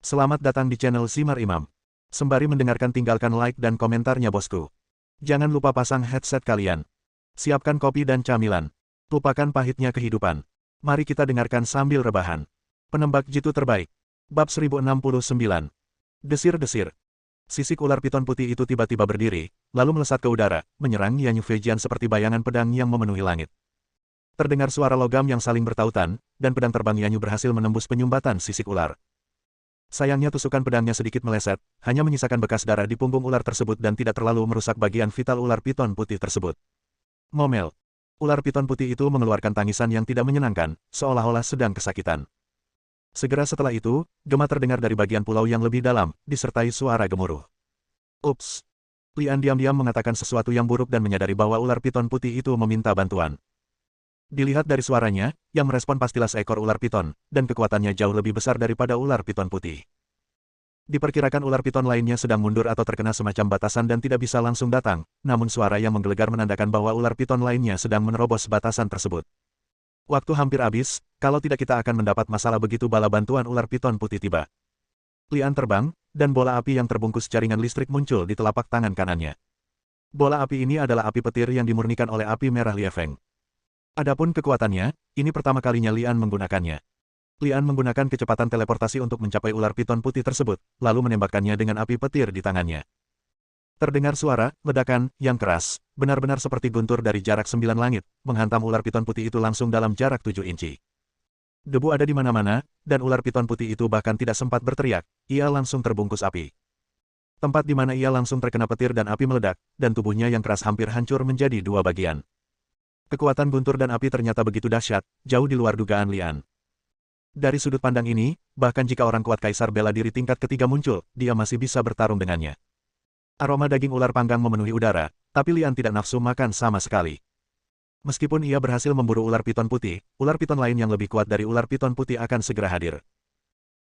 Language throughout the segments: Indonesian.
Selamat datang di channel Simar Imam. Sembari mendengarkan tinggalkan like dan komentarnya bosku. Jangan lupa pasang headset kalian. Siapkan kopi dan camilan. Lupakan pahitnya kehidupan. Mari kita dengarkan sambil rebahan. Penembak jitu terbaik. Bab 1069. Desir-desir. Sisik ular piton putih itu tiba-tiba berdiri, lalu melesat ke udara, menyerang Yanyu Fejian seperti bayangan pedang yang memenuhi langit. Terdengar suara logam yang saling bertautan, dan pedang terbang Yanyu berhasil menembus penyumbatan sisik ular. Sayangnya tusukan pedangnya sedikit meleset, hanya menyisakan bekas darah di punggung ular tersebut dan tidak terlalu merusak bagian vital ular piton putih tersebut. Ngomel. Ular piton putih itu mengeluarkan tangisan yang tidak menyenangkan, seolah-olah sedang kesakitan. Segera setelah itu, gema terdengar dari bagian pulau yang lebih dalam, disertai suara gemuruh. Ups. Lian diam-diam mengatakan sesuatu yang buruk dan menyadari bahwa ular piton putih itu meminta bantuan. Dilihat dari suaranya, yang merespon pastilah seekor ular piton, dan kekuatannya jauh lebih besar daripada ular piton putih. Diperkirakan ular piton lainnya sedang mundur atau terkena semacam batasan dan tidak bisa langsung datang, namun suara yang menggelegar menandakan bahwa ular piton lainnya sedang menerobos batasan tersebut. Waktu hampir habis, kalau tidak kita akan mendapat masalah begitu bala bantuan ular piton putih tiba. Lian terbang, dan bola api yang terbungkus jaringan listrik muncul di telapak tangan kanannya. Bola api ini adalah api petir yang dimurnikan oleh api merah Liefeng. Adapun kekuatannya, ini pertama kalinya Lian menggunakannya. Lian menggunakan kecepatan teleportasi untuk mencapai ular piton putih tersebut, lalu menembakkannya dengan api petir di tangannya. Terdengar suara, ledakan, yang keras, benar-benar seperti guntur dari jarak 9 langit, menghantam ular piton putih itu langsung dalam jarak 7 inci. Debu ada di mana-mana, dan ular piton putih itu bahkan tidak sempat berteriak, ia langsung terbungkus api. Tempat di mana ia langsung terkena petir dan api meledak, dan tubuhnya yang keras hampir hancur menjadi dua bagian. Kekuatan guntur dan api ternyata begitu dahsyat, jauh di luar dugaan Lian. Dari sudut pandang ini, bahkan jika orang kuat kaisar bela diri tingkat ketiga muncul, dia masih bisa bertarung dengannya. Aroma daging ular panggang memenuhi udara, tapi Lian tidak nafsu makan sama sekali. Meskipun ia berhasil memburu ular piton putih, ular piton lain yang lebih kuat dari ular piton putih akan segera hadir.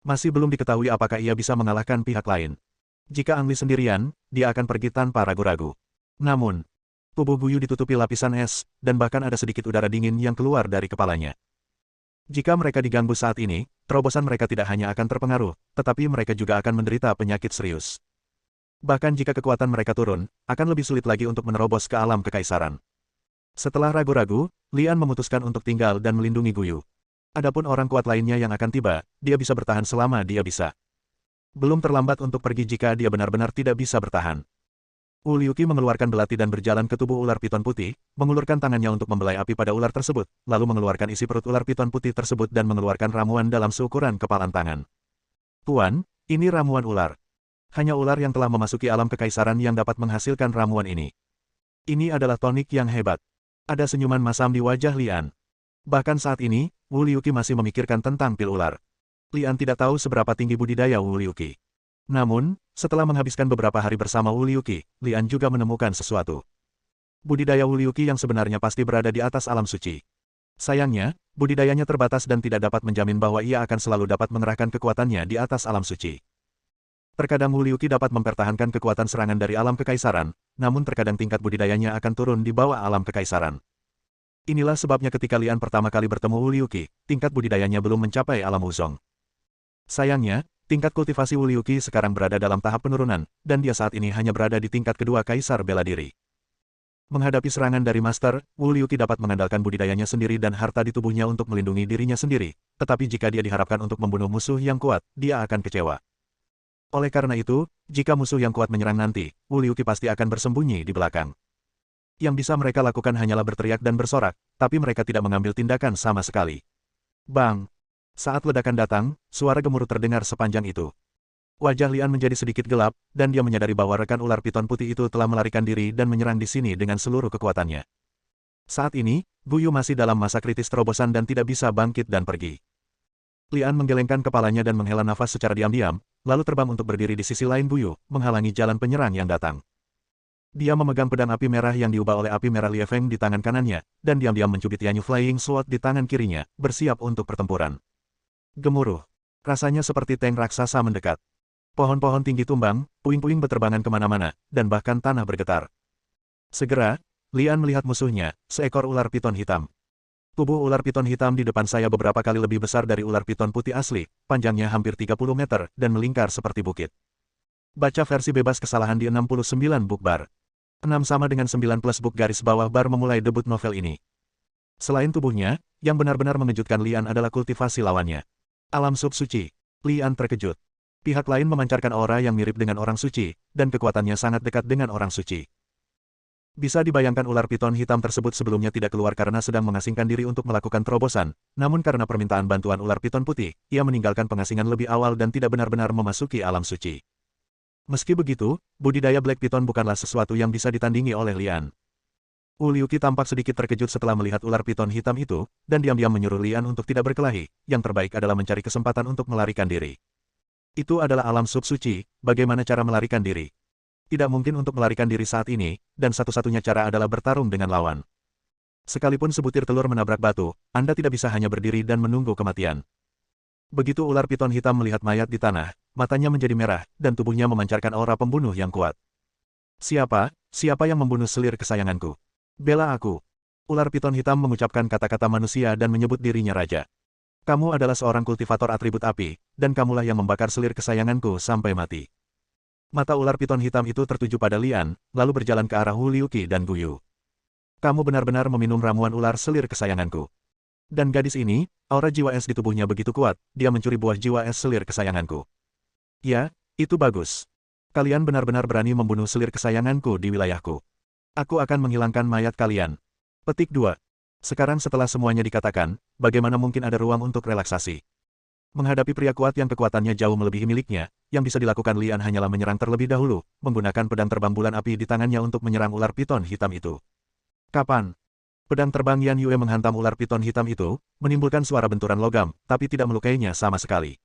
Masih belum diketahui apakah ia bisa mengalahkan pihak lain. Jika Angli sendirian, dia akan pergi tanpa ragu-ragu. Namun, tubuh Guyu ditutupi lapisan es, dan bahkan ada sedikit udara dingin yang keluar dari kepalanya. Jika mereka diganggu saat ini, terobosan mereka tidak hanya akan terpengaruh, tetapi mereka juga akan menderita penyakit serius. Bahkan jika kekuatan mereka turun, akan lebih sulit lagi untuk menerobos ke alam kekaisaran. Setelah ragu-ragu, Lian memutuskan untuk tinggal dan melindungi Guyu. Adapun orang kuat lainnya yang akan tiba, dia bisa bertahan selama dia bisa. Belum terlambat untuk pergi jika dia benar-benar tidak bisa bertahan. Wu Liuqi mengeluarkan belati dan berjalan ke tubuh ular piton putih, mengulurkan tangannya untuk membelai api pada ular tersebut, lalu mengeluarkan isi perut ular piton putih tersebut dan mengeluarkan ramuan dalam seukuran kepalan tangan. Tuan, ini ramuan ular. Hanya ular yang telah memasuki alam kekaisaran yang dapat menghasilkan ramuan ini. Ini adalah tonik yang hebat. Ada senyuman masam di wajah Lian. Bahkan saat ini, Wu Liuqi masih memikirkan tentang pil ular. Lian tidak tahu seberapa tinggi budidaya Wu Liuqi. Namun, setelah menghabiskan beberapa hari bersama Wu Liuqi, Lian juga menemukan sesuatu. Budidaya Wu Liuqi yang sebenarnya pasti berada di atas alam suci. Sayangnya, budidayanya terbatas dan tidak dapat menjamin bahwa ia akan selalu dapat mengerahkan kekuatannya di atas alam suci. Terkadang Wu Liuqi dapat mempertahankan kekuatan serangan dari alam kekaisaran, namun terkadang tingkat budidayanya akan turun di bawah alam kekaisaran. Inilah sebabnya ketika Lian pertama kali bertemu Wu Liuqi, tingkat budidayanya belum mencapai alam Wuzong. Sayangnya, tingkat kultivasi Wu Liuqi sekarang berada dalam tahap penurunan, dan dia saat ini hanya berada di tingkat kedua kaisar bela diri. Menghadapi serangan dari Master, Wu Liuqi dapat mengandalkan budidayanya sendiri dan harta di tubuhnya untuk melindungi dirinya sendiri, tetapi jika dia diharapkan untuk membunuh musuh yang kuat, dia akan kecewa. Oleh karena itu, jika musuh yang kuat menyerang nanti, Wu Liuqi pasti akan bersembunyi di belakang. Yang bisa mereka lakukan hanyalah berteriak dan bersorak, tapi mereka tidak mengambil tindakan sama sekali. Bang! Saat ledakan datang, suara gemuruh terdengar sepanjang itu. Wajah Lian menjadi sedikit gelap, dan dia menyadari bahwa rekan ular piton putih itu telah melarikan diri dan menyerang di sini dengan seluruh kekuatannya. Saat ini, Guyu masih dalam masa kritis terobosan dan tidak bisa bangkit dan pergi. Lian menggelengkan kepalanya dan menghela nafas secara diam-diam, lalu terbang untuk berdiri di sisi lain Guyu, menghalangi jalan penyerang yang datang. Dia memegang pedang api merah yang diubah oleh api merah Liefeng di tangan kanannya, dan diam-diam mencubit Yanyu Flying Sword di tangan kirinya, bersiap untuk pertempuran. Gemuruh. Rasanya seperti tank raksasa mendekat. Pohon-pohon tinggi tumbang, puing-puing berterbangan kemana-mana, dan bahkan tanah bergetar. Segera, Lian melihat musuhnya, seekor ular piton hitam. Tubuh ular piton hitam di depan saya beberapa kali lebih besar dari ular piton putih asli, panjangnya hampir 30 meter, dan melingkar seperti bukit. Baca versi bebas kesalahan di 69 book bar. 6 sama dengan 9 plus book garis bawah bar memulai debut novel ini. Selain tubuhnya, yang benar-benar mengejutkan Lian adalah kultivasi lawannya. Alam sub suci. Lian terkejut. Pihak lain memancarkan aura yang mirip dengan orang suci, dan kekuatannya sangat dekat dengan orang suci. Bisa dibayangkan ular piton hitam tersebut sebelumnya tidak keluar karena sedang mengasingkan diri untuk melakukan terobosan, namun karena permintaan bantuan ular piton putih, ia meninggalkan pengasingan lebih awal dan tidak benar-benar memasuki alam suci. Meski begitu, budidaya Black Piton bukanlah sesuatu yang bisa ditandingi oleh Lian. Uliuki tampak sedikit terkejut setelah melihat ular piton hitam itu, dan diam-diam menyuruh Lian untuk tidak berkelahi, yang terbaik adalah mencari kesempatan untuk melarikan diri. Itu adalah alam sub suci, bagaimana cara melarikan diri? Tidak mungkin untuk melarikan diri saat ini, dan satu-satunya cara adalah bertarung dengan lawan. Sekalipun sebutir telur menabrak batu, Anda tidak bisa hanya berdiri dan menunggu kematian. Begitu ular piton hitam melihat mayat di tanah, matanya menjadi merah, dan tubuhnya memancarkan aura pembunuh yang kuat. Siapa yang membunuh selir kesayanganku? Bela aku. Ular piton hitam mengucapkan kata-kata manusia dan menyebut dirinya raja. Kamu adalah seorang kultivator atribut api, dan kamulah yang membakar selir kesayanganku sampai mati. Mata ular piton hitam itu tertuju pada Lian, lalu berjalan ke arah Wu Liuqi dan Guyu. Kamu benar-benar meminum ramuan ular selir kesayanganku. Dan gadis ini, aura jiwa es di tubuhnya begitu kuat, dia mencuri buah jiwa es selir kesayanganku. Ya, itu bagus. Kalian benar-benar berani membunuh selir kesayanganku di wilayahku. Aku akan menghilangkan mayat kalian. Petik 2. Sekarang setelah semuanya dikatakan, bagaimana mungkin ada ruang untuk relaksasi? Menghadapi pria kuat yang kekuatannya jauh melebihi miliknya, yang bisa dilakukan Lian hanyalah menyerang terlebih dahulu, menggunakan pedang terbang bulan api di tangannya untuk menyerang ular piton hitam itu. Kapan? Pedang terbang Yan Yue menghantam ular piton hitam itu, menimbulkan suara benturan logam, tapi tidak melukainya sama sekali.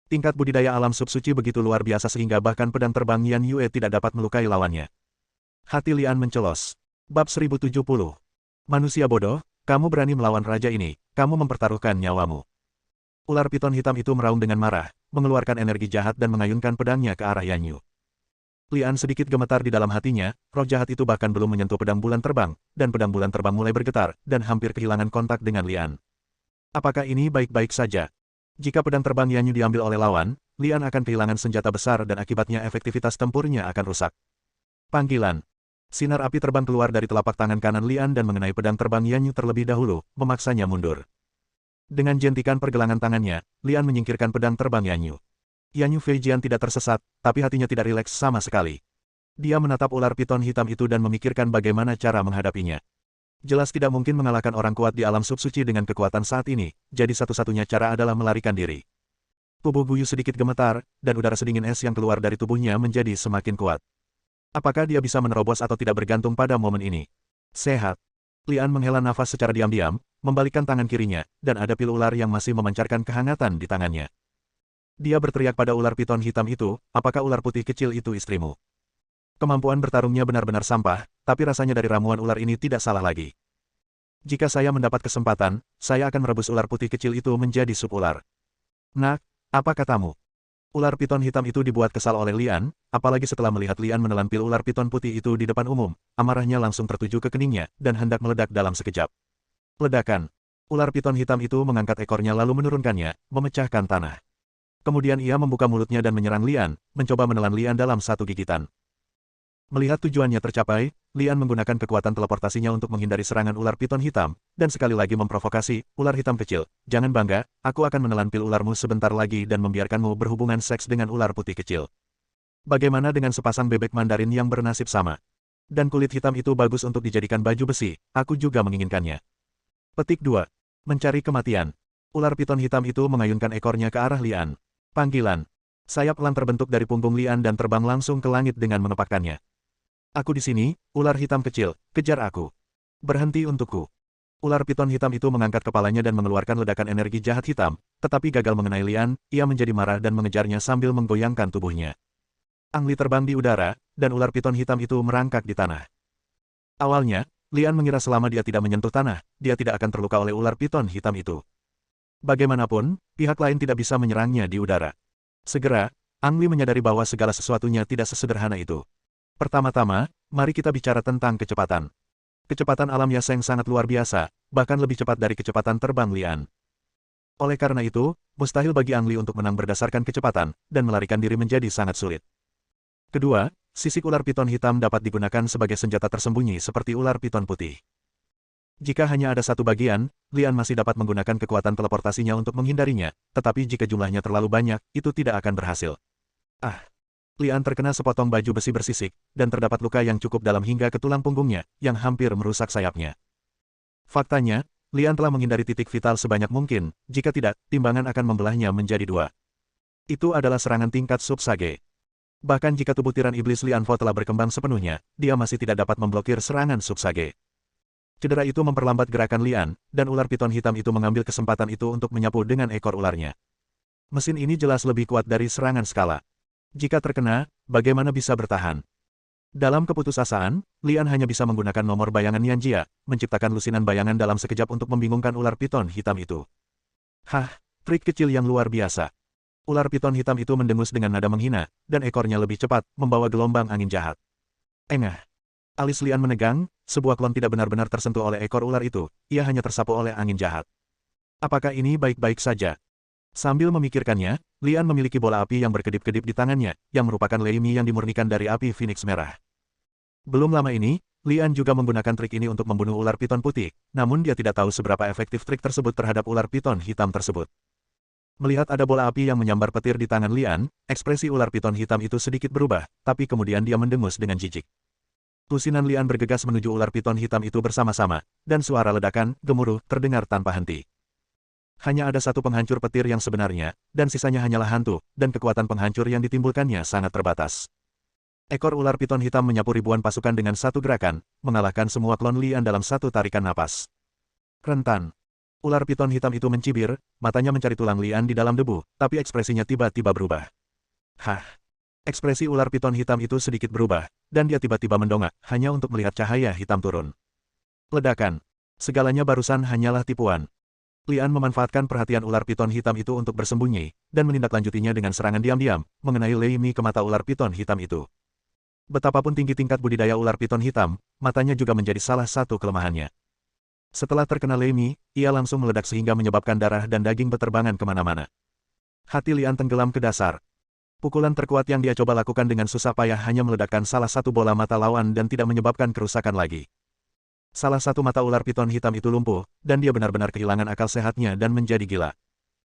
Tingkat budidaya alam sub suci begitu luar biasa sehingga bahkan pedang terbang Yan Yue tidak dapat melukai lawannya. Hati Lian mencelos. Bab 1070. Manusia bodoh, kamu berani melawan raja ini, kamu mempertaruhkan nyawamu. Ular piton hitam itu meraung dengan marah, mengeluarkan energi jahat dan mengayunkan pedangnya ke arah Yan Yu. Lian sedikit gemetar di dalam hatinya, roh jahat itu bahkan belum menyentuh pedang bulan terbang, dan pedang bulan terbang mulai bergetar, dan hampir kehilangan kontak dengan Lian. Apakah ini baik-baik saja? Jika pedang terbang Yan Yu diambil oleh lawan, Lian akan kehilangan senjata besar dan akibatnya efektivitas tempurnya akan rusak. Panggilan. Sinar api terbang keluar dari telapak tangan kanan Lian dan mengenai pedang terbang Yan Yu terlebih dahulu, memaksanya mundur. Dengan jentikan pergelangan tangannya, Lian menyingkirkan pedang terbang Yan Yu. Yan Yu Feijian tidak tersesat, tapi hatinya tidak rileks sama sekali. Dia menatap ular piton hitam itu dan memikirkan bagaimana cara menghadapinya. Jelas tidak mungkin mengalahkan orang kuat di alam sub suci dengan kekuatan saat ini, jadi satu-satunya cara adalah melarikan diri. Tubuh Guyu sedikit gemetar, dan udara sedingin es yang keluar dari tubuhnya menjadi semakin kuat. Apakah dia bisa menerobos atau tidak bergantung pada momen ini? Sehat. Lian menghela nafas secara diam-diam, membalikkan tangan kirinya, dan ada pil ular yang masih memancarkan kehangatan di tangannya. Dia berteriak pada ular piton hitam itu, apakah ular putih kecil itu istrimu? Kemampuan bertarungnya benar-benar sampah, tapi rasanya dari ramuan ular ini tidak salah lagi. Jika saya mendapat kesempatan, saya akan merebus ular putih kecil itu menjadi sup ular. Nak, apa katamu? Ular piton hitam itu dibuat kesal oleh Lian, apalagi setelah melihat Lian menelan pil ular piton putih itu di depan umum, amarahnya langsung tertuju ke keningnya, dan hendak meledak dalam sekejap. Ledakan. Ular piton hitam itu mengangkat ekornya lalu menurunkannya, memecahkan tanah. Kemudian ia membuka mulutnya dan menyerang Lian, mencoba menelan Lian dalam satu gigitan. Melihat tujuannya tercapai, Lian menggunakan kekuatan teleportasinya untuk menghindari serangan ular piton hitam, dan sekali lagi memprovokasi, ular hitam kecil, jangan bangga, aku akan menelan pil ularmu sebentar lagi dan membiarkanmu berhubungan seks dengan ular putih kecil. Bagaimana dengan sepasang bebek Mandarin yang bernasib sama? Dan kulit hitam itu bagus untuk dijadikan baju besi, aku juga menginginkannya. Petik 2. Mencari kematian. Ular piton hitam itu mengayunkan ekornya ke arah Lian. Panggilan. Sayap elang terbentuk dari punggung Lian dan terbang langsung ke langit dengan mengepakkannya. Aku di sini, ular hitam kecil, kejar aku. Berhenti untukku. Ular piton hitam itu mengangkat kepalanya dan mengeluarkan ledakan energi jahat hitam, tetapi gagal mengenai Lian, ia menjadi marah dan mengejarnya sambil menggoyangkan tubuhnya. Angli terbang di udara, dan ular piton hitam itu merangkak di tanah. Awalnya, Lian mengira selama dia tidak menyentuh tanah, dia tidak akan terluka oleh ular piton hitam itu. Bagaimanapun, pihak lain tidak bisa menyerangnya di udara. Segera, Angli menyadari bahwa segala sesuatunya tidak sesederhana itu. Pertama-tama, mari kita bicara tentang kecepatan. Kecepatan alam Yaseng sangat luar biasa, bahkan lebih cepat dari kecepatan terbang Lian. Oleh karena itu, mustahil bagi Ang Li untuk menang berdasarkan kecepatan, dan melarikan diri menjadi sangat sulit. Kedua, sisik ular piton hitam dapat digunakan sebagai senjata tersembunyi seperti ular piton putih. Jika hanya ada satu bagian, Lian masih dapat menggunakan kekuatan teleportasinya untuk menghindarinya, tetapi jika jumlahnya terlalu banyak, itu tidak akan berhasil. Ah! Lian terkena sepotong baju besi bersisik, dan terdapat luka yang cukup dalam hingga ke tulang punggungnya, yang hampir merusak sayapnya. Faktanya, Lian telah menghindari titik vital sebanyak mungkin, jika tidak, timbangan akan membelahnya menjadi dua. Itu adalah serangan tingkat sub-sage. Bahkan jika tubuh tiran iblis Lian Vo telah berkembang sepenuhnya, dia masih tidak dapat memblokir serangan sub-sage. Cedera itu memperlambat gerakan Lian, dan ular piton hitam itu mengambil kesempatan itu untuk menyapu dengan ekor ularnya. Mesin ini jelas lebih kuat dari serangan skala. Jika terkena, bagaimana bisa bertahan? Dalam keputusasaan, Lian hanya bisa menggunakan nomor bayangan Yanjia, menciptakan lusinan bayangan dalam sekejap untuk membingungkan ular piton hitam itu. Hah, trik kecil yang luar biasa. Ular piton hitam itu mendengus dengan nada menghina, dan ekornya lebih cepat, membawa gelombang angin jahat. Engah. Alis Lian menegang, sebuah klon tidak benar-benar tersentuh oleh ekor ular itu, ia hanya tersapu oleh angin jahat. Apakah ini baik-baik saja? Sambil memikirkannya, Lian memiliki bola api yang berkedip-kedip di tangannya, yang merupakan Lei Mi yang dimurnikan dari api Phoenix merah. Belum lama ini, Lian juga menggunakan trik ini untuk membunuh ular piton putih, namun dia tidak tahu seberapa efektif trik tersebut terhadap ular piton hitam tersebut. Melihat ada bola api yang menyambar petir di tangan Lian, ekspresi ular piton hitam itu sedikit berubah, tapi kemudian dia mendengus dengan jijik. Lusinan Lian bergegas menuju ular piton hitam itu bersama-sama, dan suara ledakan, gemuruh, terdengar tanpa henti. Hanya ada satu penghancur petir yang sebenarnya, dan sisanya hanyalah hantu, dan kekuatan penghancur yang ditimbulkannya sangat terbatas. Ekor ular piton hitam menyapu ribuan pasukan dengan satu gerakan, mengalahkan semua klon Lian dalam satu tarikan napas. Rentan. Ular piton hitam itu mencibir, matanya mencari tulang Lian di dalam debu, tapi ekspresinya tiba-tiba berubah. Hah! Ekspresi ular piton hitam itu sedikit berubah, dan dia tiba-tiba mendongak, hanya untuk melihat cahaya hitam turun. Ledakan. Segalanya barusan hanyalah tipuan. Lian memanfaatkan perhatian ular piton hitam itu untuk bersembunyi, dan menindaklanjutinya dengan serangan diam-diam, mengenai Lei Mi ke mata ular piton hitam itu. Betapapun tinggi tingkat budidaya ular piton hitam, matanya juga menjadi salah satu kelemahannya. Setelah terkena Lei Mi, ia langsung meledak sehingga menyebabkan darah dan daging beterbangan kemana-mana. Hati Lian tenggelam ke dasar. Pukulan terkuat yang dia coba lakukan dengan susah payah hanya meledakkan salah satu bola mata lawan dan tidak menyebabkan kerusakan lagi. Salah satu mata ular piton hitam itu lumpuh, dan dia benar-benar kehilangan akal sehatnya dan menjadi gila.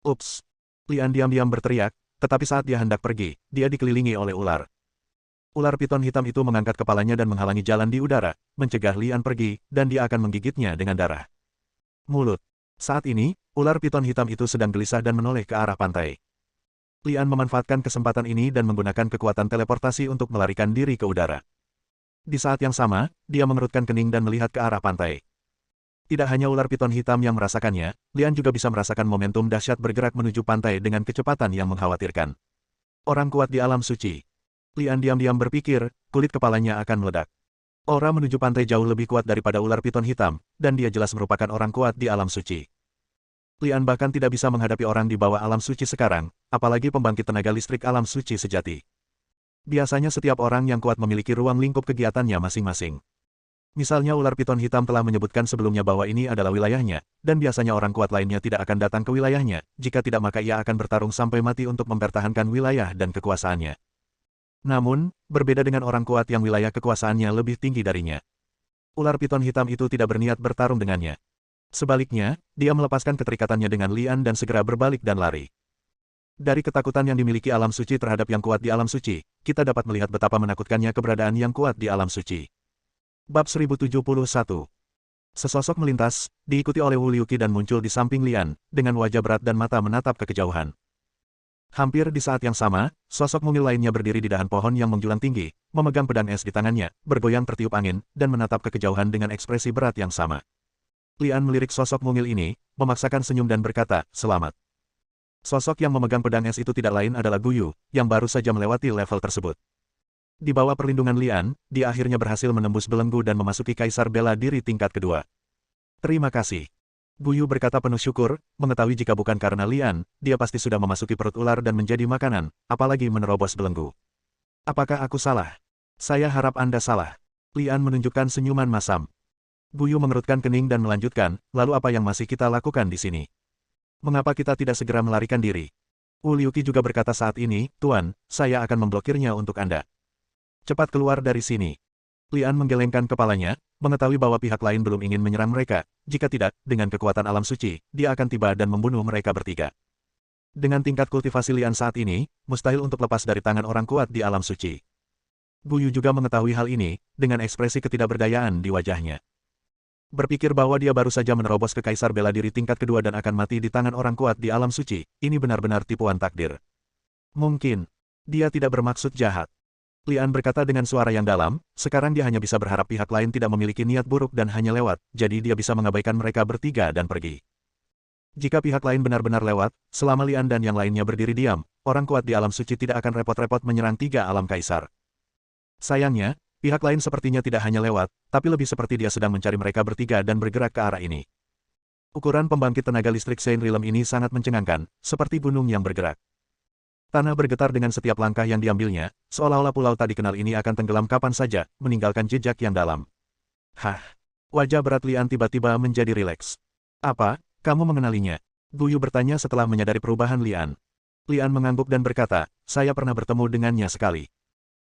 Ups! Lian diam-diam berteriak, tetapi saat dia hendak pergi, dia dikelilingi oleh ular. Ular piton hitam itu mengangkat kepalanya dan menghalangi jalan di udara, mencegah Lian pergi, dan dia akan menggigitnya dengan darah. Mulut. Saat ini, ular piton hitam itu sedang gelisah dan menoleh ke arah pantai. Lian memanfaatkan kesempatan ini dan menggunakan kekuatan teleportasi untuk melarikan diri ke udara. Di saat yang sama, dia mengerutkan kening dan melihat ke arah pantai. Tidak hanya ular piton hitam yang merasakannya, Lian juga bisa merasakan momentum dahsyat bergerak menuju pantai dengan kecepatan yang mengkhawatirkan. Orang kuat di alam suci. Lian diam-diam berpikir, kulit kepalanya akan meledak. Aura menuju pantai jauh lebih kuat daripada ular piton hitam, dan dia jelas merupakan orang kuat di alam suci. Lian bahkan tidak bisa menghadapi orang di bawah alam suci sekarang, apalagi pembangkit tenaga listrik alam suci sejati. Biasanya setiap orang yang kuat memiliki ruang lingkup kegiatannya masing-masing. Misalnya ular piton hitam telah menyebutkan sebelumnya bahwa ini adalah wilayahnya, dan biasanya orang kuat lainnya tidak akan datang ke wilayahnya, jika tidak maka ia akan bertarung sampai mati untuk mempertahankan wilayah dan kekuasaannya. Namun, berbeda dengan orang kuat yang wilayah kekuasaannya lebih tinggi darinya. Ular piton hitam itu tidak berniat bertarung dengannya. Sebaliknya, dia melepaskan keterikatannya dengan Lian dan segera berbalik dan lari. Dari ketakutan yang dimiliki alam suci terhadap yang kuat di alam suci, kita dapat melihat betapa menakutkannya keberadaan yang kuat di alam suci. Bab 1071. Sesosok melintas, diikuti oleh Wu Liuqi dan muncul di samping Lian, dengan wajah berat dan mata menatap ke kejauhan. Hampir di saat yang sama, sosok mungil lainnya berdiri di dahan pohon yang menjulang tinggi, memegang pedang es di tangannya, bergoyang tertiup angin, dan menatap ke kejauhan dengan ekspresi berat yang sama. Lian melirik sosok mungil ini, memaksakan senyum dan berkata, "Selamat." Sosok yang memegang pedang es itu tidak lain adalah Guyu, yang baru saja melewati level tersebut. Di bawah perlindungan Lian, dia akhirnya berhasil menembus belenggu dan memasuki kaisar bela diri tingkat kedua. "Terima kasih." Guyu berkata penuh syukur, mengetahui jika bukan karena Lian, dia pasti sudah memasuki perut ular dan menjadi makanan, apalagi menerobos belenggu. "Apakah aku salah?" "Saya harap Anda salah." Lian menunjukkan senyuman masam. Guyu mengerutkan kening dan melanjutkan, lalu apa yang masih kita lakukan di sini? Mengapa kita tidak segera melarikan diri? Wu Liuqi juga berkata saat ini, Tuan, saya akan memblokirnya untuk Anda. Cepat keluar dari sini. Lian menggelengkan kepalanya, mengetahui bahwa pihak lain belum ingin menyerang mereka, jika tidak, dengan kekuatan alam suci, dia akan tiba dan membunuh mereka bertiga. Dengan tingkat kultivasi Lian saat ini, mustahil untuk lepas dari tangan orang kuat di alam suci. Guyu juga mengetahui hal ini, dengan ekspresi ketidakberdayaan di wajahnya. Berpikir bahwa dia baru saja menerobos ke Kaisar Bela Diri tingkat kedua dan akan mati di tangan orang kuat di alam suci, ini benar-benar tipuan takdir. Mungkin, dia tidak bermaksud jahat. Lian berkata dengan suara yang dalam, sekarang dia hanya bisa berharap pihak lain tidak memiliki niat buruk dan hanya lewat, jadi dia bisa mengabaikan mereka bertiga dan pergi. Jika pihak lain benar-benar lewat, selama Lian dan yang lainnya berdiri diam, orang kuat di alam suci tidak akan repot-repot menyerang tiga alam Kaisar. Sayangnya, pihak lain sepertinya tidak hanya lewat, tapi lebih seperti dia sedang mencari mereka bertiga dan bergerak ke arah ini. Ukuran pembangkit tenaga listrik Saint Realm ini sangat mencengangkan, seperti gunung yang bergerak. Tanah bergetar dengan setiap langkah yang diambilnya, seolah-olah pulau tak dikenal ini akan tenggelam kapan saja, meninggalkan jejak yang dalam. Hah! Wajah berat Lian tiba-tiba menjadi rileks. Apa, kamu mengenalinya? Guyu bertanya setelah menyadari perubahan Lian. Lian mengangguk dan berkata, saya pernah bertemu dengannya sekali.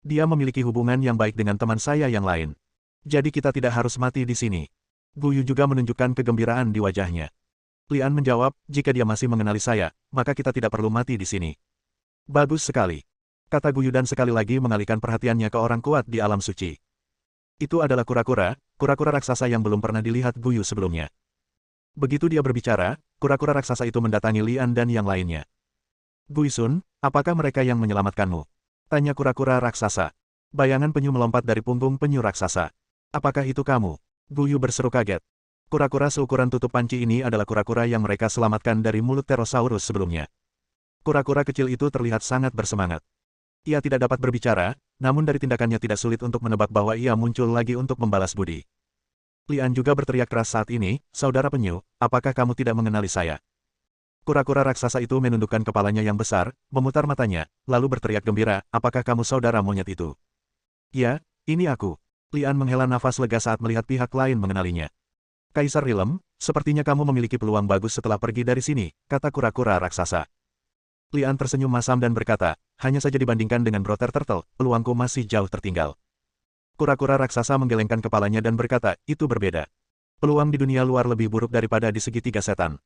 Dia memiliki hubungan yang baik dengan teman saya yang lain. Jadi kita tidak harus mati di sini. Guyu juga menunjukkan kegembiraan di wajahnya. Lian menjawab, jika dia masih mengenali saya, maka kita tidak perlu mati di sini. Bagus sekali. Kata Guyu dan sekali lagi mengalihkan perhatiannya ke orang kuat di alam suci. Itu adalah kura-kura raksasa yang belum pernah dilihat Guyu sebelumnya. Begitu dia berbicara, kura-kura raksasa itu mendatangi Lian dan yang lainnya. Guisun, apakah mereka yang menyelamatkanmu? Tanya kura-kura raksasa. Bayangan penyu melompat dari punggung penyu raksasa. Apakah itu kamu? Guyu berseru kaget. Kura-kura seukuran tutup panci ini adalah kura-kura yang mereka selamatkan dari mulut Pterosaurus sebelumnya. Kura-kura kecil itu terlihat sangat bersemangat. Ia tidak dapat berbicara, namun dari tindakannya tidak sulit untuk menebak bahwa ia muncul lagi untuk membalas budi. Lian juga berteriak keras saat ini, saudara penyu, apakah kamu tidak mengenali saya? Kura-kura raksasa itu menundukkan kepalanya yang besar, memutar matanya, lalu berteriak gembira, apakah kamu saudara monyet itu? Ya, ini aku. Lian menghela nafas lega saat melihat pihak lain mengenalinya. Kaisar Realm, sepertinya kamu memiliki peluang bagus setelah pergi dari sini, kata kura-kura raksasa. Lian tersenyum masam dan berkata, hanya saja dibandingkan dengan Brother Turtle, peluangku masih jauh tertinggal. Kura-kura raksasa menggelengkan kepalanya dan berkata, itu berbeda. Peluang di dunia luar lebih buruk daripada di segitiga setan.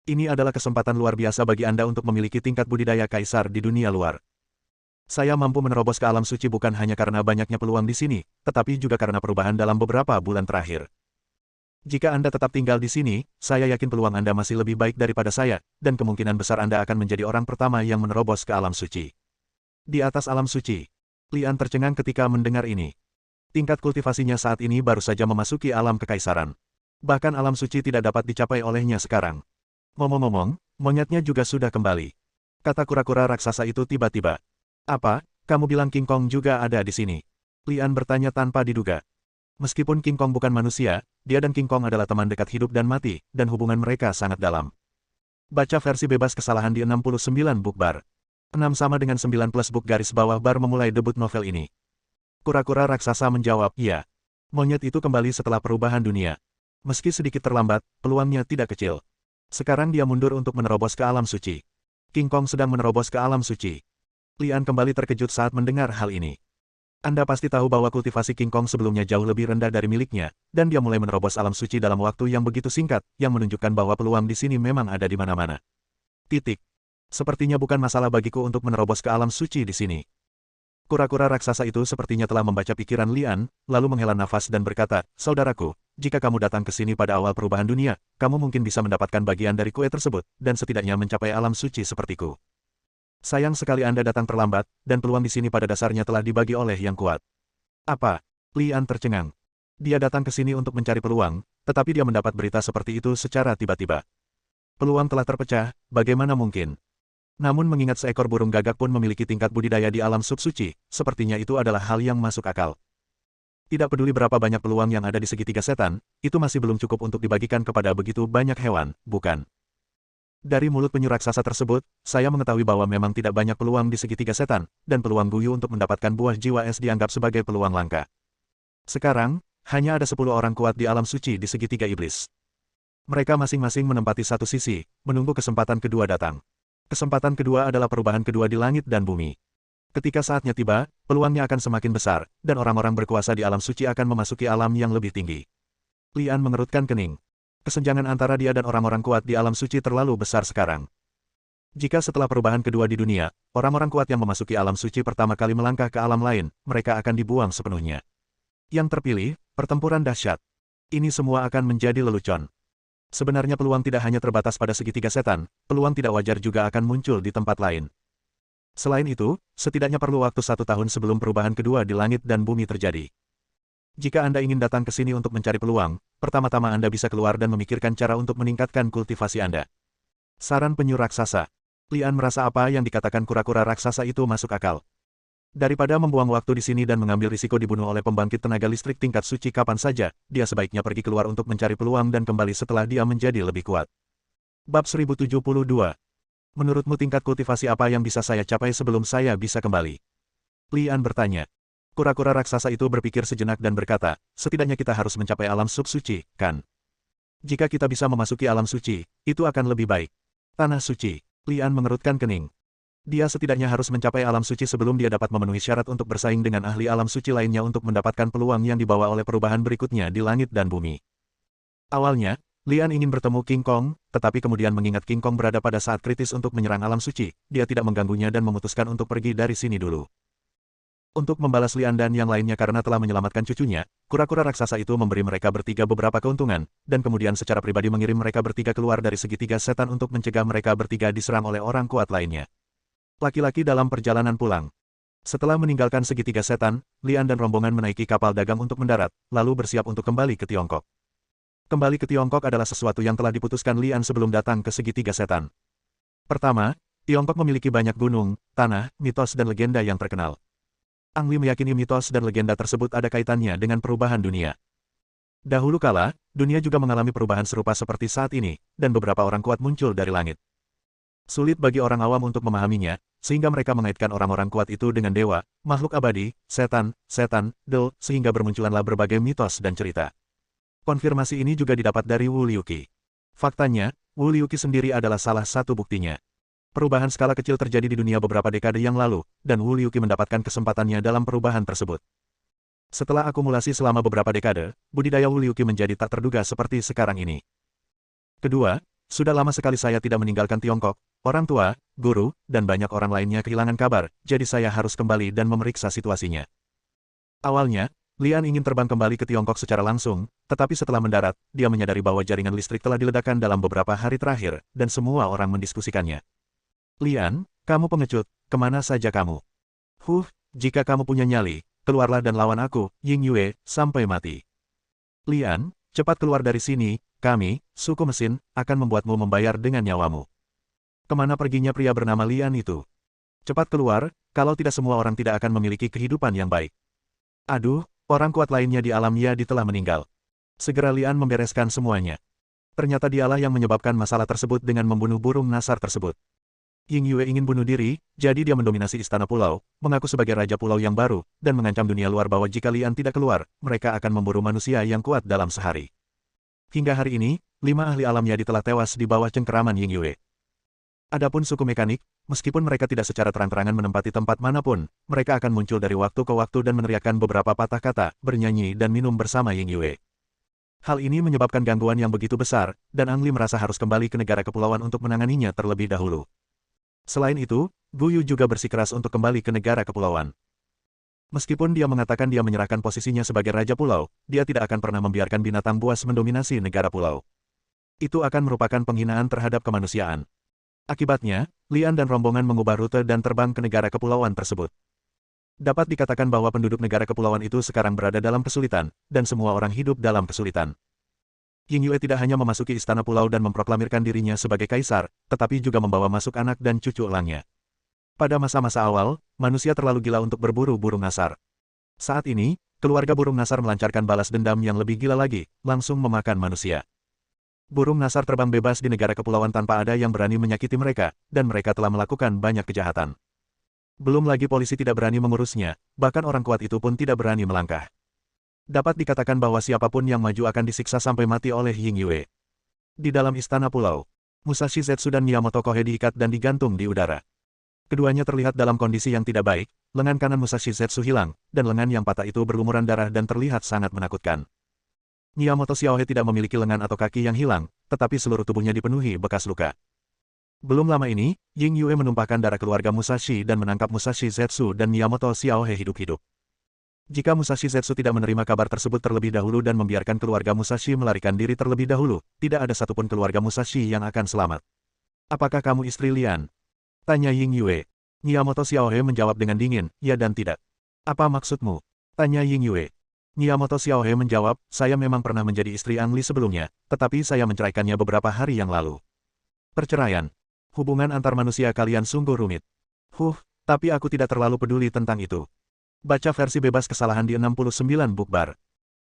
Ini adalah kesempatan luar biasa bagi Anda untuk memiliki tingkat budidaya kaisar di dunia luar. Saya mampu menerobos ke alam suci bukan hanya karena banyaknya peluang di sini, tetapi juga karena perubahan dalam beberapa bulan terakhir. Jika Anda tetap tinggal di sini, saya yakin peluang Anda masih lebih baik daripada saya, dan kemungkinan besar Anda akan menjadi orang pertama yang menerobos ke alam suci. Di atas alam suci, Lian tercengang ketika mendengar ini. Tingkat kultivasinya saat ini baru saja memasuki alam kekaisaran. Bahkan alam suci tidak dapat dicapai olehnya sekarang. Ngomong-ngomong, monyetnya juga sudah kembali. Kata kura-kura raksasa itu tiba-tiba. Apa, kamu bilang King Kong juga ada di sini? Lian bertanya tanpa diduga. Meskipun King Kong bukan manusia, dia dan King Kong adalah teman dekat hidup dan mati, dan hubungan mereka sangat dalam. Baca versi bebas kesalahan di 69 book bar. 6 sama dengan 9 plus book garis bawah bar memulai debut novel ini. Kura-kura raksasa menjawab, iya. Monyet itu kembali setelah perubahan dunia. Meski sedikit terlambat, peluangnya tidak kecil. Sekarang dia mundur untuk menerobos ke alam suci. King Kong sedang menerobos ke alam suci. Lian kembali terkejut saat mendengar hal ini. Anda pasti tahu bahwa kultivasi King Kong sebelumnya jauh lebih rendah dari miliknya, dan dia mulai menerobos alam suci dalam waktu yang begitu singkat, yang menunjukkan bahwa peluang di sini memang ada di mana-mana. Titik. Sepertinya bukan masalah bagiku untuk menerobos ke alam suci di sini. Kura-kura raksasa itu sepertinya telah membaca pikiran Lian, lalu menghela nafas dan berkata, saudaraku, jika kamu datang ke sini pada awal perubahan dunia, kamu mungkin bisa mendapatkan bagian dari kue tersebut, dan setidaknya mencapai alam suci sepertiku. Sayang sekali Anda datang terlambat, dan peluang di sini pada dasarnya telah dibagi oleh yang kuat. Apa? Lian tercengang. Dia datang ke sini untuk mencari peluang, tetapi dia mendapat berita seperti itu secara tiba-tiba. Peluang telah terpecah, bagaimana mungkin? Namun mengingat seekor burung gagak pun memiliki tingkat budidaya di alam subsuci, sepertinya itu adalah hal yang masuk akal. Tidak peduli berapa banyak peluang yang ada di segitiga setan, itu masih belum cukup untuk dibagikan kepada begitu banyak hewan, bukan? Dari mulut penyu raksasa tersebut, saya mengetahui bahwa memang tidak banyak peluang di segitiga setan, dan peluang Guyu untuk mendapatkan buah jiwa es dianggap sebagai peluang langka. Sekarang, hanya ada 10 orang kuat di alam suci di segitiga iblis. Mereka masing-masing menempati satu sisi, menunggu kesempatan kedua datang. Kesempatan kedua adalah perubahan kedua di langit dan bumi. Ketika saatnya tiba, peluangnya akan semakin besar, dan orang-orang berkuasa di alam suci akan memasuki alam yang lebih tinggi. Lian mengerutkan kening. Kesenjangan antara dia dan orang-orang kuat di alam suci terlalu besar sekarang. Jika setelah perubahan kedua di dunia, orang-orang kuat yang memasuki alam suci pertama kali melangkah ke alam lain, mereka akan dibuang sepenuhnya. Yang terpilih, pertempuran dahsyat. Ini semua akan menjadi lelucon. Sebenarnya peluang tidak hanya terbatas pada segitiga setan, peluang tidak wajar juga akan muncul di tempat lain. Selain itu, setidaknya perlu waktu 1 tahun sebelum perubahan kedua di langit dan bumi terjadi. Jika Anda ingin datang ke sini untuk mencari peluang, pertama-tama Anda bisa keluar dan memikirkan cara untuk meningkatkan kultivasi Anda. Saran penyu raksasa. Lian merasa apa yang dikatakan kura-kura raksasa itu masuk akal. Daripada membuang waktu di sini dan mengambil risiko dibunuh oleh pembangkit tenaga listrik tingkat suci kapan saja, dia sebaiknya pergi keluar untuk mencari peluang dan kembali setelah dia menjadi lebih kuat. Bab 1072. Menurutmu tingkat kultivasi apa yang bisa saya capai sebelum saya bisa kembali? Lian bertanya. Kura-kura raksasa itu berpikir sejenak dan berkata, setidaknya kita harus mencapai alam sub-suci, kan? Jika kita bisa memasuki alam suci, itu akan lebih baik. Tanah suci. Lian mengerutkan kening. Dia setidaknya harus mencapai alam suci sebelum dia dapat memenuhi syarat untuk bersaing dengan ahli alam suci lainnya untuk mendapatkan peluang yang dibawa oleh perubahan berikutnya di langit dan bumi. Awalnya, Lian ingin bertemu King Kong, tetapi kemudian mengingat King Kong berada pada saat kritis untuk menyerang alam suci, dia tidak mengganggunya dan memutuskan untuk pergi dari sini dulu. Untuk membalas Lian dan yang lainnya karena telah menyelamatkan cucunya, kura-kura raksasa itu memberi mereka bertiga beberapa keuntungan, dan kemudian secara pribadi mengirim mereka bertiga keluar dari segitiga setan untuk mencegah mereka bertiga diserang oleh orang kuat lainnya. Laki-laki dalam perjalanan pulang. Setelah meninggalkan segitiga setan, Lian dan rombongan menaiki kapal dagang untuk mendarat, lalu bersiap untuk kembali ke Tiongkok. Kembali ke Tiongkok adalah sesuatu yang telah diputuskan Lian sebelum datang ke segitiga setan. Pertama, Tiongkok memiliki banyak gunung, tanah, mitos dan legenda yang terkenal. Ang Li meyakini mitos dan legenda tersebut ada kaitannya dengan perubahan dunia. Dahulu kala, dunia juga mengalami perubahan serupa seperti saat ini, dan beberapa orang kuat muncul dari langit. Sulit bagi orang awam untuk memahaminya, sehingga mereka mengaitkan orang-orang kuat itu dengan dewa, makhluk abadi, setan, del, sehingga bermunculanlah berbagai mitos dan cerita. Konfirmasi ini juga didapat dari Wu Liuqi. Faktanya, Wu Liuqi sendiri adalah salah satu buktinya. Perubahan skala kecil terjadi di dunia beberapa dekade yang lalu, dan Wu Liuqi mendapatkan kesempatannya dalam perubahan tersebut. Setelah akumulasi selama beberapa dekade, budidaya Wu Liuqi menjadi tak terduga seperti sekarang ini. Kedua, sudah lama sekali saya tidak meninggalkan Tiongkok. Orang tua, guru, dan banyak orang lainnya kehilangan kabar, jadi saya harus kembali dan memeriksa situasinya. Awalnya, Lian ingin terbang kembali ke Tiongkok secara langsung, tetapi setelah mendarat, dia menyadari bahwa jaringan listrik telah diledakkan dalam beberapa hari terakhir, dan semua orang mendiskusikannya. Lian, kamu pengecut, kemana saja kamu? Jika kamu punya nyali, keluarlah dan lawan aku, Ying Yue, sampai mati. Lian, cepat keluar dari sini, kami, suku mesin, akan membuatmu membayar dengan nyawamu. Kemana perginya pria bernama Lian itu? Cepat keluar, kalau tidak semua orang tidak akan memiliki kehidupan yang baik. Aduh, orang kuat lainnya di alam Yadi telah meninggal. Segera Lian membereskan semuanya. Ternyata dialah yang menyebabkan masalah tersebut dengan membunuh burung nasar tersebut. Ying Yue ingin bunuh diri, jadi dia mendominasi istana pulau, mengaku sebagai raja pulau yang baru, dan mengancam dunia luar bahwa jika Lian tidak keluar, mereka akan memburu manusia yang kuat dalam sehari. Hingga hari ini, 5 ahli alam Yadi telah tewas di bawah cengkeraman Ying Yue. Adapun suku mekanik, meskipun mereka tidak secara terang-terangan menempati tempat manapun, mereka akan muncul dari waktu ke waktu dan meneriakkan beberapa patah kata, bernyanyi dan minum bersama Ying Yue. Hal ini menyebabkan gangguan yang begitu besar, dan Ang Li merasa harus kembali ke negara kepulauan untuk menanganinya terlebih dahulu. Selain itu, Gu Yu juga bersikeras untuk kembali ke negara kepulauan. Meskipun dia mengatakan dia menyerahkan posisinya sebagai raja pulau, dia tidak akan pernah membiarkan binatang buas mendominasi negara pulau. Itu akan merupakan penghinaan terhadap kemanusiaan. Akibatnya, Lian dan rombongan mengubah rute dan terbang ke negara kepulauan tersebut. Dapat dikatakan bahwa penduduk negara kepulauan itu sekarang berada dalam kesulitan, dan semua orang hidup dalam kesulitan. Ying Yue tidak hanya memasuki istana pulau dan memproklamirkan dirinya sebagai kaisar, tetapi juga membawa masuk anak dan cucu elangnya. Pada masa-masa awal, manusia terlalu gila untuk berburu burung nasar. Saat ini, keluarga burung nasar melancarkan balas dendam yang lebih gila lagi, langsung memakan manusia. Burung nasar terbang bebas di negara kepulauan tanpa ada yang berani menyakiti mereka, dan mereka telah melakukan banyak kejahatan. Belum lagi polisi tidak berani mengurusnya, bahkan orang kuat itu pun tidak berani melangkah. Dapat dikatakan bahwa siapapun yang maju akan disiksa sampai mati oleh Ying Yue. Di dalam istana pulau, Musashi Zetsu dan Miyamoto Kohe diikat dan digantung di udara. Keduanya terlihat dalam kondisi yang tidak baik, lengan kanan Musashi Zetsu hilang, dan lengan yang patah itu berlumuran darah dan terlihat sangat menakutkan. Miyamoto Xiaohe tidak memiliki lengan atau kaki yang hilang, tetapi seluruh tubuhnya dipenuhi bekas luka. Belum lama ini, Ying Yue menumpahkan darah keluarga Musashi dan menangkap Musashi Zetsu dan Miyamoto Xiaohe hidup-hidup. Jika Musashi Zetsu tidak menerima kabar tersebut terlebih dahulu dan membiarkan keluarga Musashi melarikan diri terlebih dahulu, tidak ada satupun keluarga Musashi yang akan selamat. Apakah kamu istri Lian? Tanya Ying Yue. Miyamoto Xiaohe menjawab dengan dingin, ya dan tidak. Apa maksudmu? Tanya Ying Yue. Miyamoto Xiaohe menjawab, saya memang pernah menjadi istri Ang Li sebelumnya, tetapi saya menceraikannya beberapa hari yang lalu. Perceraian. Hubungan antar manusia kalian sungguh rumit. Tapi aku tidak terlalu peduli tentang itu. Baca versi bebas kesalahan di 69 book bar.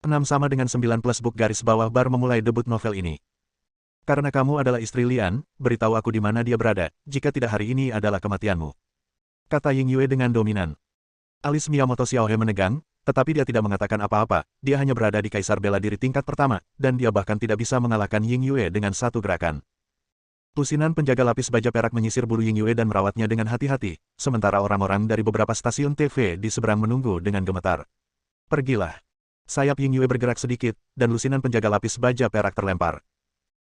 6 sama dengan 9 plus book garis bawah bar memulai debut novel ini. Karena kamu adalah istri Lian, beritahu aku di mana dia berada, jika tidak hari ini adalah kematianmu. Kata Ying Yue dengan dominan. Alis Miyamoto Xiaohe menegang, tetapi dia tidak mengatakan apa-apa, dia hanya berada di kaisar bela diri tingkat pertama, dan dia bahkan tidak bisa mengalahkan Ying Yue dengan satu gerakan. Lusinan penjaga lapis baja perak menyisir bulu Ying Yue dan merawatnya dengan hati-hati, sementara orang-orang dari beberapa stasiun TV di seberang menunggu dengan gemetar. Pergilah. Sayap Ying Yue bergerak sedikit, dan lusinan penjaga lapis baja perak terlempar.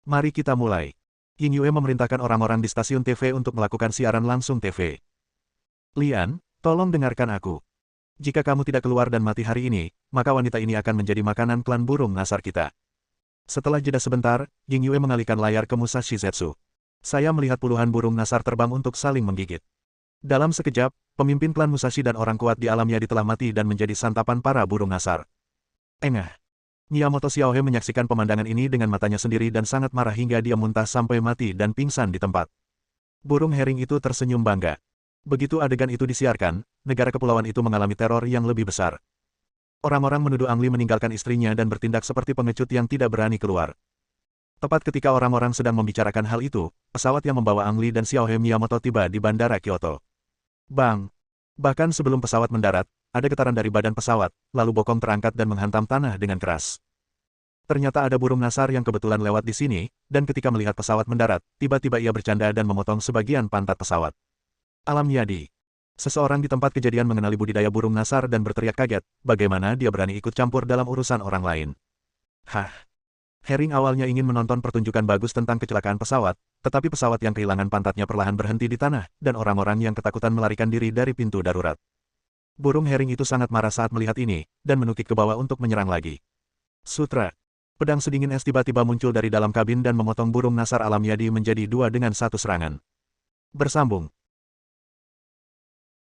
Mari kita mulai. Ying Yue memerintahkan orang-orang di stasiun TV untuk melakukan siaran langsung TV. Lian, tolong dengarkan aku. Jika kamu tidak keluar dan mati hari ini, maka wanita ini akan menjadi makanan klan burung nasar kita. Setelah jeda sebentar, Ying Yue mengalihkan layar ke Musashi Zetsu. Saya melihat puluhan burung nasar terbang untuk saling menggigit. Dalam sekejap, pemimpin klan Musashi dan orang kuat di alam Yadi telah mati dan menjadi santapan para burung nasar. Engah. Miyamoto Xiaohe menyaksikan pemandangan ini dengan matanya sendiri dan sangat marah hingga dia muntah sampai mati dan pingsan di tempat. Burung hering itu tersenyum bangga. Begitu adegan itu disiarkan, negara kepulauan itu mengalami teror yang lebih besar. Orang-orang menuduh Ang Li meninggalkan istrinya dan bertindak seperti pengecut yang tidak berani keluar. Tepat ketika orang-orang sedang membicarakan hal itu, pesawat yang membawa Ang Li dan Xiaohe Miyamoto tiba di Bandara Kyoto. Bang! Bahkan sebelum pesawat mendarat, ada getaran dari badan pesawat, lalu bokong terangkat dan menghantam tanah dengan keras. Ternyata ada burung nasar yang kebetulan lewat di sini, dan ketika melihat pesawat mendarat, tiba-tiba ia bercanda dan memotong sebagian pantat pesawat. Alam Yadi. Seseorang di tempat kejadian mengenali budidaya burung nasar dan berteriak kaget, bagaimana dia berani ikut campur dalam urusan orang lain. Hah! Hering awalnya ingin menonton pertunjukan bagus tentang kecelakaan pesawat, tetapi pesawat yang kehilangan pantatnya perlahan berhenti di tanah, dan orang-orang yang ketakutan melarikan diri dari pintu darurat. Burung hering itu sangat marah saat melihat ini, dan menukik ke bawah untuk menyerang lagi. Sutra. Pedang sedingin es tiba-tiba muncul dari dalam kabin dan memotong burung nasar alam Yadi menjadi dua dengan satu serangan. Bersambung.